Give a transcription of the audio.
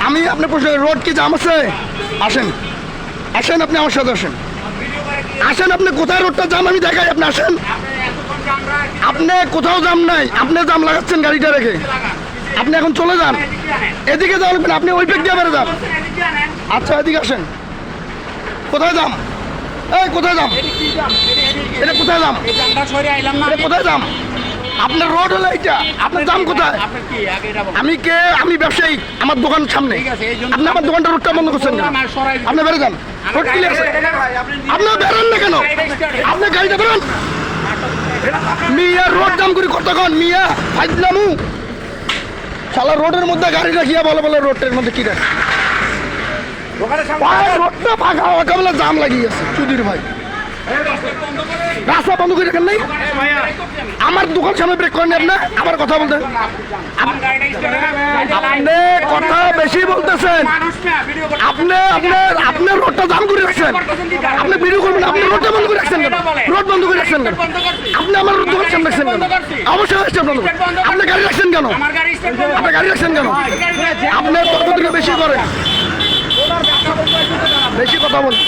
আমি আপনার প্রশ্ন, রোড কি জাম আছে? আসেন আসেন, আপনি আমার সাথে আসেন। আসেন, আপনি কোথায় রোডটা জাম আমি দেখাই, আপনি আসেন। আপনি কোথাও জাম নাই, আপনি জাম লাগাচ্ছেন গাড়িটা রেখে। আপনি এখন চলে যান, এদিকে যাওয়া লাগবে না, আপনি ওই পেক দিয়ে বেড়ে যান। আচ্ছা এদিকে আসেন। কোথায় যাম? এই কোথায় যাম? এটা কোথায় যাম? এটা কোথায় যাম? আপনার রোড হলো এইটা, আপনার দাম কোথায়? আমি কে? আমি ব্যবসায়ী, আমার দোকান সামনে। আপনি আমার দোকানটা রোডটা বন্ধ করছেন কেন? আপনি বেড়ে যান, রোড ক্লিয়ার আছে। আপনার বেরোন না কেন? আপনার গাড়িটা বেরোন। মিয়া রোড জাম করি কতক্ষণ মিয়া? ফাইজলামু শালা, রোডের মধ্যে গাড়ি রাখিয়া বলে বলে রোডের মধ্যে কি রাখে? রোডটা ফাঁকা ফাঁকা বলে জাম লাগিয়ে গেছে সুধীর ভাই। রাস্তা বন্ধ করে রাখেন নাই? আমার দোকান সামনে ব্রেক করেন আপনি, আমার কথা বলতে। আপনি কথা বেশি বলতেছেন। আপনি আপনার আপনার রোডটা জাম করে রাখছেন। আপনি ভিডিও করবেন, আপনি রোডটা বন্ধ করে রাখছেন কেন? রোড বন্ধ করে রাখছেন কেন? আপনি আমার দোকান সামনে রাখছেন কেন? অবশ্যই রাখছেন বন্ধ। আপনি গাড়ি রাখছেন কেন? আপনি গাড়ি রাখছেন কেন? আপনার তর্ক থেকে বেশি করেন, বেশি কথা বলেন।